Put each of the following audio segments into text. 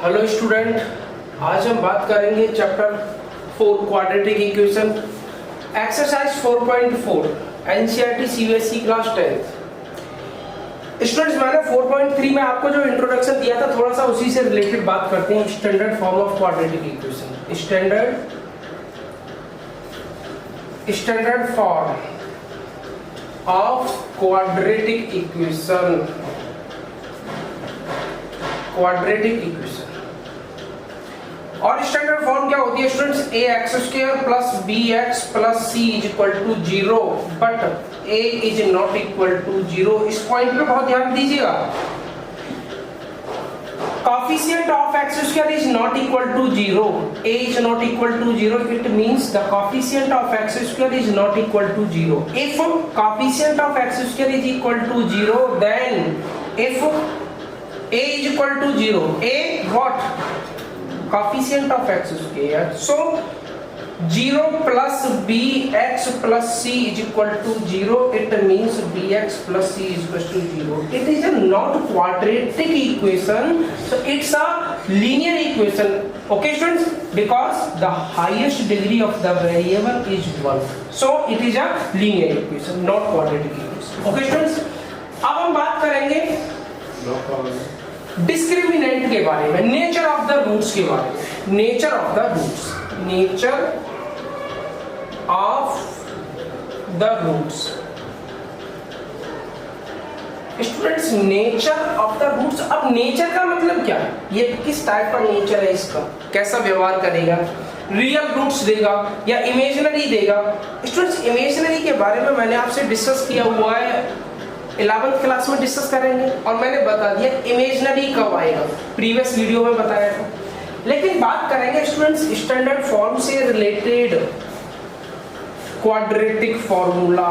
Hello student, आज हम बात करेंगे chapter 4 quadratic equation exercise 4.4 NCERT CBSE class 10th। Students, मैंने 4.3 में आपको जो इंट्रोडक्शन दिया था थोड़ा सा उसी से रिलेटेड बात करते हैं। Standard form of quadratic equation, standard form of quadratic equation, और स्टैंडर्ड फॉर्म क्या होती है students? A x square plus B x plus C is equal to 0 but A is not equal to 0। इस point पे बहुत ध्यान दीजिएगा। coefficient of x square is not equal to 0, a is not equal to 0, it means the coefficient of x square is not equal to 0. If coefficient of x square is equal to 0, then if a is equal to 0, a what? Coefficient of x square. So 0 plus bx plus c is equal to 0. It means bx plus c is equal to 0. It is a not quadratic equation, so it's a linear equation. Okay students, because the highest degree of the variable is 1, so it is a linear equation, not quadratic equation. Okay students, अब हम बात करेंगे discriminant के बारे में, nature of the roots के बारे में। Nature of the roots students, nature of the roots. अब नेचर का मतलब क्या है? ये किस टाइप का नेचर है, इसका कैसा व्यवहार करेगा, रियल रूट्स देगा या इमेजिनरी देगा? स्टूडेंट्स, इमेजिनरी के बारे में मैंने आपसे डिस्कस किया हुआ है, 11th क्लास में डिस्कस करेंगे, और मैंने बता दिया इमेजिनरी कब आएगा, प्रीवियस वीडियो में बताया था। लेकिन बात करेंगे स्टूडेंट्स स्टैंडर्ड फॉर्म से रिलेटेड क्वाड्रेटिक फॉर्मूला।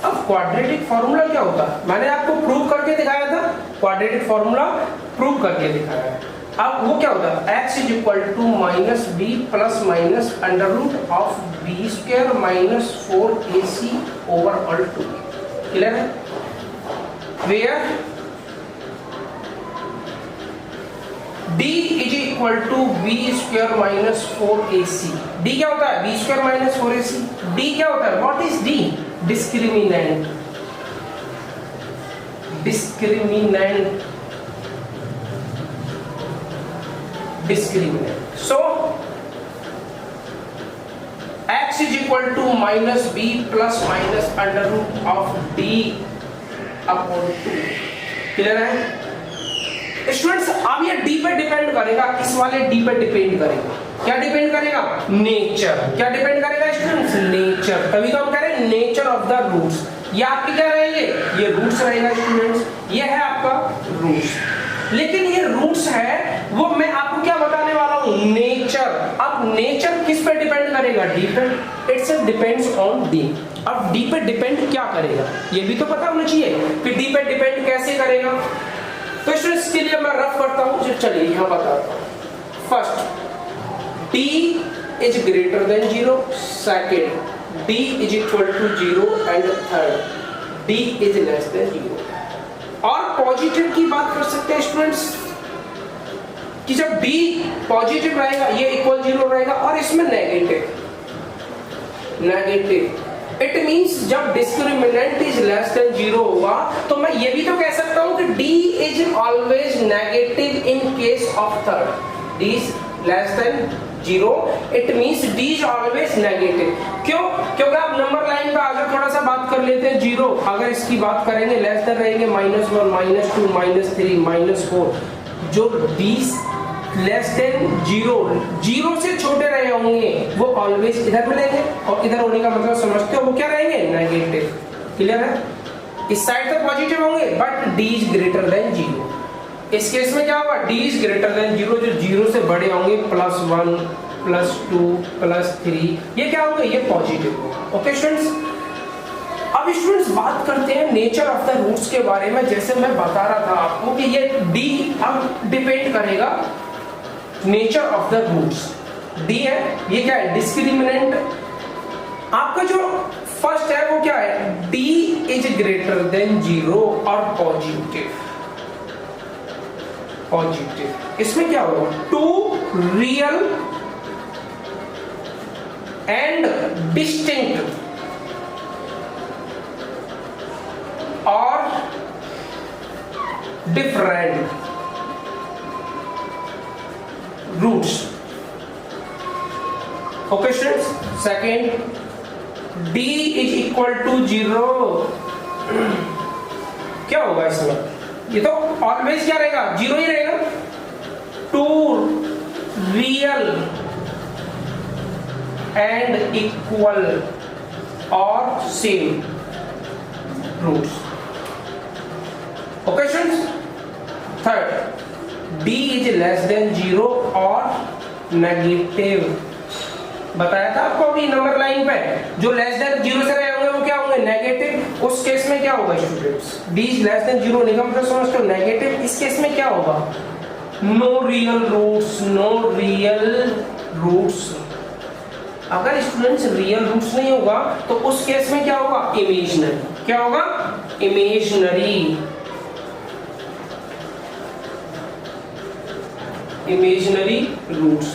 अब क्वाड्रेटिक फॉर्मूला क्या होता है? मैंने आपको प्रूव करके दिखाया था, क्वाड्रेटिक फॉर्मूला प्रूव करके दिखाया है। अब वो क्या होता है? x is equal to minus B plus minus under root of B square minus 4ac over all 2। Clear है? Where d is equal to B square minus 4ac। d क्या होता है? B square minus 4ac। d क्या होता है? What is d? Discriminant. So x is equal to minus b plus minus under root of d upon 2। Clear है students? अब ये d पे डिपेंड करेगा, इस वाले d पे डिपेंड करेगा। क्या डिपेंड करेगा? नेचर। क्या डिपेंड करेगा स्टूडेंट्स? नेचर। तभी तो हम कह रहे हैं नेचर ऑफ द रूट्स। ये आपके क्या रहेंगे? ये रूट्स रहेगा स्टूडेंट्स, ये है आपका रूट्स। लेकिन ये रूट्स है वो मैं आपको क्या बताने वाला हूं? नेचर। अब नेचर किस पे डिपेंड करेगा? डी पे। It's depends on D. अब डी पे डिपेंड क्या करेगा ये भी तो पता होना चाहिए कि डी पे डिपेंड कैसे करेगा। तो इसके लिए मैं रफ करता हूं, चलिए यहां बताता हूं। First, D is greater than 0, second D is equal to 0 and third D is less than 0। और पॉजिटिव की बात कर सकते हैं स्टूडेंट्स कि जब d पॉजिटिव रहेगा ये इक्वल 0 रहेगा, और इसमें नेगेटिव। इट मींस जब डिस्क्रिमिनेंट इज लेस देन 0 होगा तो मैं ये भी तो कह सकता हूं कि d is always negative in case of third. d is less than 0, it means d is always negative. क्यों? क्योंकि आप नंबर लाइन पे आगे थोड़ा सा बात कर लेते हैं। 0 अगर इसकी बात करेंगे लेस देन रहेंगे -1 -2 -3 -4। जो d लेस देन 0 से छोटे रहे होंगे वो ऑलवेज इधर मिलेंगे, और इधर होने का मतलब समझते हो वो क्या रहेंगे? नेगेटिव। क्लियर है? इस साइड तक पॉजिटिव होंगे but d is greater than 0। इस केस में क्या होगा? d इज ग्रेटर देन 0, जो 0 से बड़े होंगे +1 +2 +3, ये क्या होंगे? ये पॉजिटिव होगा। ओके स्टूडेंट्स, अब स्टूडेंट्स बात करते हैं नेचर ऑफ द रूट्स के बारे में। जैसे मैं बता रहा था आपको कि ये d अब डिपेंड करेगा nature of the roots. d है, ये क्या है? डिस्क्रिमिनेंट। आपका जो फर्स्ट है वो क्या है, d इज ग्रेटर देन 0 और पॉजिटिव। इसमें क्या होगा, 2 रियल एंड डिस्टिंक्ट और different roots. Okay students, second, d is equal to 0, क्या होगा इसमें, ये तो ऑलवेज क्या रहेगा, 0 ही रहेगा। 2 रियल एंड इक्वल और same roots. Okay students, third, d is less than 0 और नेगेटिव। बताया था आपको अभी नंबर लाइन पे, जो लेस देन 0 से रहे होंगे वो क्या होंगे, नेगेटिव। उस केस में क्या होगा students, d is less than 0 निगम प्लस समझ तो नेगेटिव। इस केस में क्या होगा, no real roots, no real roots. अगर स्टूडेंट्स रियल रूट्स नहीं होगा तो उस केस में क्या होगा, इमेजिनरी। क्या होगा, इमेजिनरी। Imaginary roots.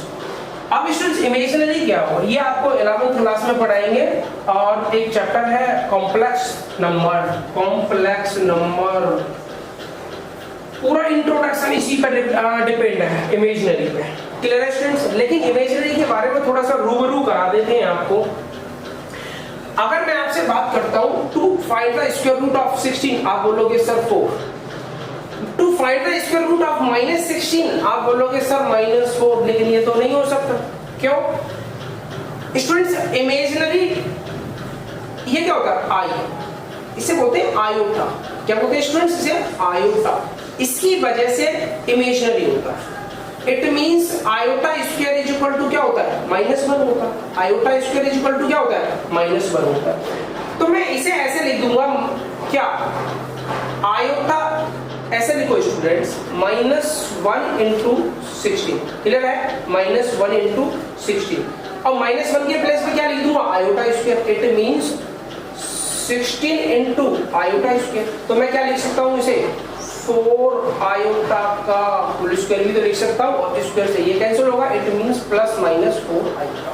अब स्टूडेंट्स इमेजिनरी क्या हो, ये आपको 11th क्लास में पढ़ाएंगे और एक चैप्टर है कॉम्प्लेक्स नंबर। कॉम्प्लेक्स नंबर पूरा इंट्रोडक्शन इसी पर डिपेंड है, इमेजिनरी पे। क्लियर है स्टूडेंट्स, लेकिन इमेजिनरी के बारे में थोड़ा सा रूबरू करा देते हैं आपको। अगर मैं आपसे बात करता हूं to find the square root of 16, आप बोलोगे sir 4। To find the square root of -16, आप बोलोगे सर -4, लेकिन ये तो नहीं हो सकता। क्यों स्टूडेंट्स, इमेजिनरी ये क्या होता है, आई, इसे बोलते हैं आयोटा। क्या बोलते हैं स्टूडेंट्स, इसे आयोटा। इसकी वजह से इमेजिनरी होता है। It means iota square is equal to क्या होता है, -1 होता है। Iota square is equal to क्या होता है, -1 होता है। तो मैं इसे ऐसे लिख दूंगा, क्या, आयोटा ऐसे लिखो स्टूडेंट्स, -1 इंटू 16। क्लियर है, -1 इंटू 16, और -1 के प्लेस पे क्या लिख दूंगा, iota square. It means 16 into iota square. तो मैं क्या लिख सकता हूँ इसे, 4 आयोटा का होल स्क्वायर भी तो लिख सकता हूँ, और स्क्वायर से ये कैंसिल होगा। It means +/4 iota.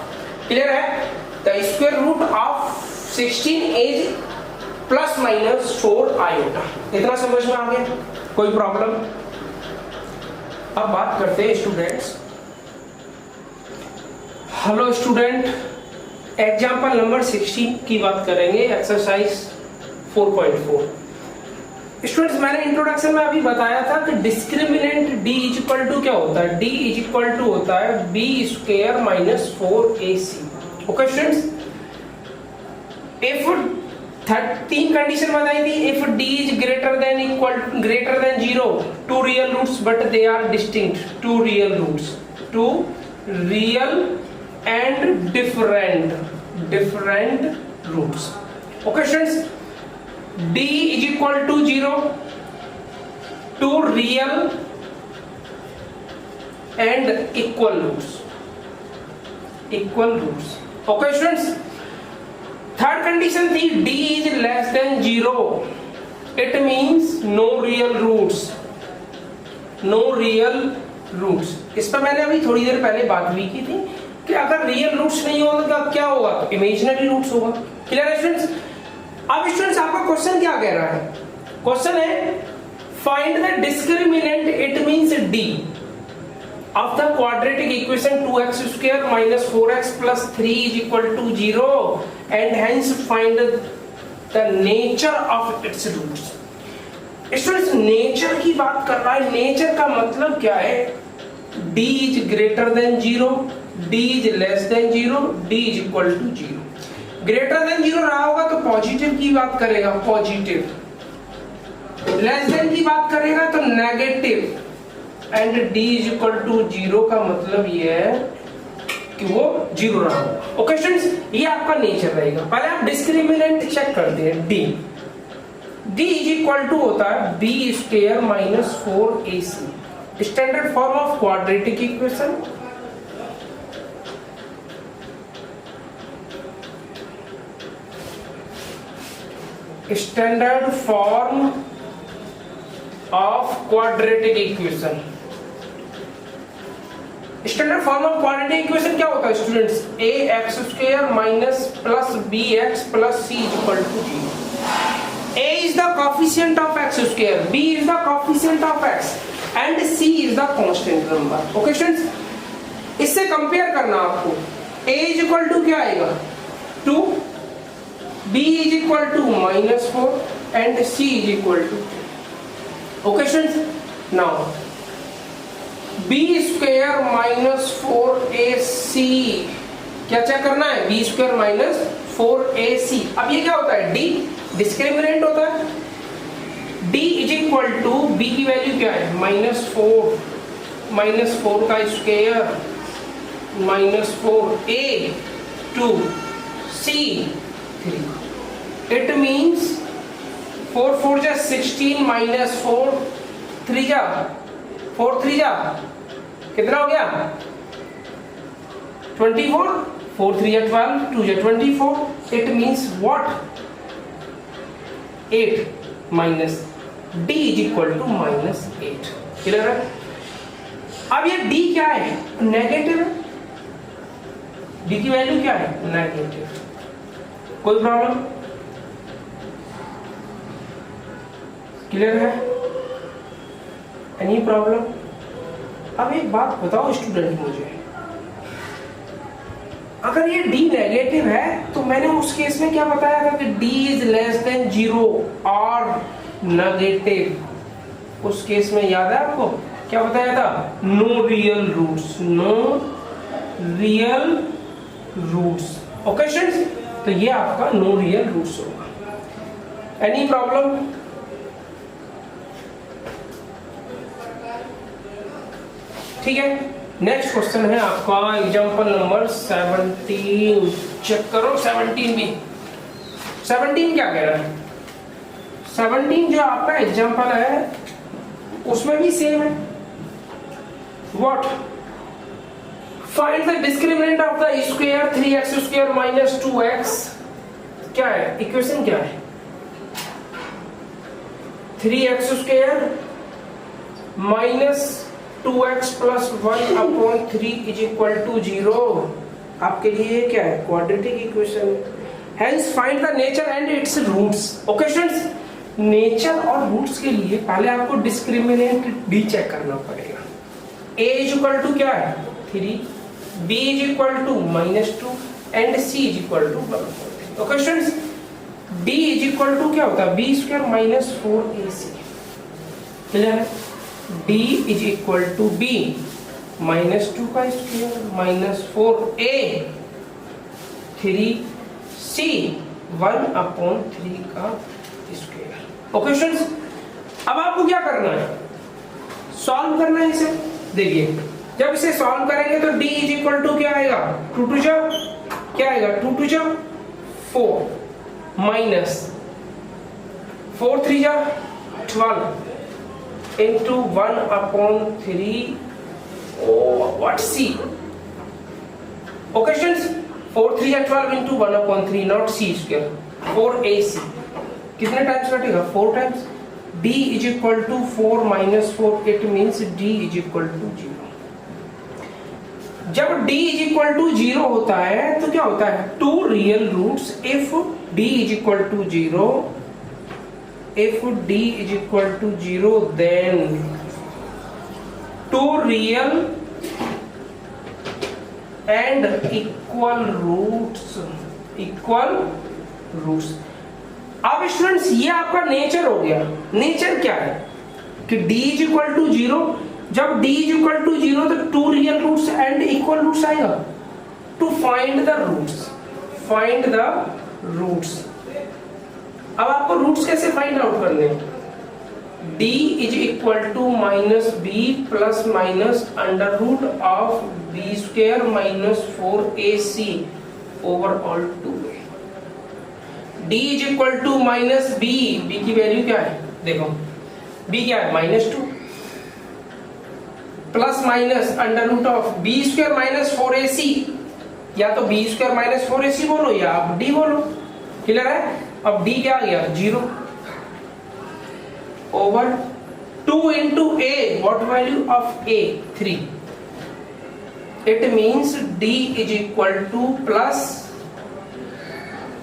क्लियर है, the square root of 16 is +/4 iota. इतना समझ में आ गया, कोई प्रॉब्लम। अब बात करते हैं students, hello student, example number 16 की बात करेंगे, एक्सरसाइज 4.4। स्टूडेंट्स, मैंने इंट्रोडक्शन में अभी बताया था कि discriminant d is equal to क्या होता है, d इज इक्वल टू होता है b square -4ac। Okay students, if 3 condition बताई थी, if d is greater than 0, 2 real roots but they are distinct, 2 real roots, 2 real and different roots. Okay students, d is equal to 0, 2 real and equal roots. Okay students, third condition थी d is less than 0, it means no real roots. इस पर मैंने अभी थोड़ी देर पहले बात भी की थी कि अगर रियल रूट्स नहीं होगा तो क्या होगा, तो इमेजिनरी रूट्स होगा। क्लियर है स्टूडेंट्स। अब स्टूडेंट्स, आपका क्वेश्चन क्या कह रहा है, क्वेश्चन है find the discriminant, it means d of the quadratic equation 2x square minus 4x plus 3 is equal to 0 and hence find the nature of its roots। Students, nature की बात कर रहा है। नेचर का मतलब क्या है, d is greater than 0, d is less than 0, d is equal to 0। Greater than 0 रहा होगा तो पॉजिटिव की बात करेगा, पॉजिटिव। लेस देन की बात करेगा तो negative, and d is equal to 0 का मतलब ये है कि वो 0 रहा होगा। ओके स्टूडेंट्स, ये आपका नेचर रहेगा। पहले आप डिस्क्रिमिनेंट चेक करते हैं, d इज इक्वल टू होता है b square -4ac, standard form of quadratic equation. Standard form of quadratic equation. Standard form of quadratic equation क्या होता है students? A x square minus plus B x plus c equal to 0। A is the coefficient of x square, b is the coefficient of x and c is the constant number. Okay students, इससे compare करना आपको। a is equal to क्या आएगा 2, b is equal to -4 and c is equal to 3। Okay students, now b square -4ac क्या check करना है? b square -4ac। अब ये क्या होता है? d डिस्क्रिमिनेंट होता है। d is equal to b की वैल्यू क्या है? -4 का square -4a to c 3। It means 4 4 जा 16 -4 3 जा 4 3 जा कितना हो गया? 24। 4 3 जा 12, 2 जा 24। It means what? 8 minus d is equal to -8। Clear है? अब ये d क्या है? नेगेटिव है। d की वैल्यू क्या है? नेगेटिव। कोई प्रॉब्लम? क्लियर है? Any problem? अब एक बात बताओ स्टूडेंट मुझे, अगर ये d नेगेटिव है तो मैंने उस केस में क्या बताया था कि d इज लेस देन 0 और नेगेटिव। उस केस में याद है आपको क्या बताया था? No real roots, no real roots. Okay students, तो ये आपका नो रियल रूट्स होगा। Any problem? ठीक है, नेक्स्ट क्वेश्चन है आपका एग्जांपल नंबर 17। चेक करो 17 भी। 17 क्या कह रहा है? 17 जो आपका एग्जांपल है उसमें भी सेम है। What? Find the discriminant of the square 3x square minus 2x। क्या है इक्वेशन? क्या है? 3x square minus 2x plus 1 upon 3 is equal to 0। आपके लिए क्या है? Quadratic equation. Hence find the nature and its roots. Okay students, nature और roots के लिए पहले आपको डिस्क्रिमिनेंट d चेक करना पड़ेगा। a इज इक्वल टू क्या है? 3, b is equal to -2 and c is equal to 1/3। Okay students, d is equal to क्या होता है? b square -4ac। क्लियर है? d is equal to b -2 का square -4a 3c 1/3 का square. Okay students, अब आपको क्या करना है? सॉल्व करना है इसे। देखिए जब इसे सॉल्व करेंगे तो d इज इक्वल टू क्या आएगा? 2 2 जा क्या आएगा? 2 2 जा 4 माइनस 4 3 जा 12 into 1/3 what c। Okay students, 4 3 या 12 into 1/3 not c square 4ac। कितने टाइम्स कटेगा? 4 times. d is equal to 4 minus 4, it means d is equal to 0। जब d is equal to 0 होता है तो क्या होता है? 2 real roots if d is equal to 0, if d is equal to 0 then 2 real and equal roots, equal roots। अब students ये आपका नेचर हो गया। नेचर क्या है कि d इज इक्वल टू 0। जब d इज इक्वल टू 0 तो 2 real roots and equal roots आएगा। To find the roots, find the roots. अब आपको रूट्स कैसे फाइंड आउट करने हैं? d is equal to -b plus minus under root of b square minus 4ac over all 2a। d is equal to -b, b की value क्या है? देखो b क्या है? -2 plus minus under root of b square minus 4ac। या तो b square minus 4ac बोलो या आप d बोलो। क्लियर है? अब d क्या आ गया 0 over 2 into a, what value of a 3, it means d is equal to plus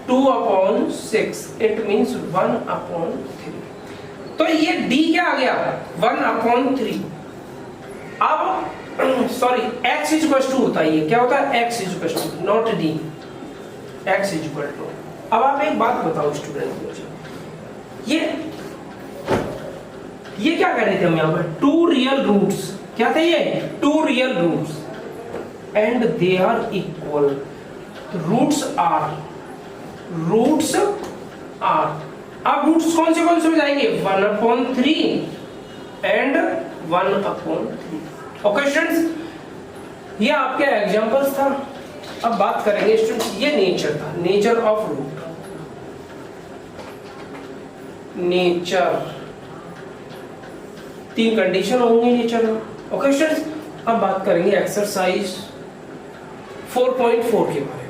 2 upon 6, it means 1 upon 3. तो ये d क्या आ गया 1 upon 3. अब sorry x is equal to होता है, ये क्या होता है x is equal to not d, x is equal to. अब आप एक बात बताओ स्टूडेंट मुझे, ये क्या कर रहे थे हम यहाँ पर, टू रियल रूट्स, क्या थे ये two real roots and they are equal, roots are अब रूट्स कौन से हो जाएंगे 1/3 एंड 1/3. ओके स्टूडेंट्स, ये आपके एग्जांपल्स था. अब बात करेंगे स्टूडेंट्स, ये नेचर था, nature of root, nature, 3 condition होंगी नेचर में. ओके स्टूडेंट्स, अब बात करेंगे एक्सरसाइज 4.4 के बारे में.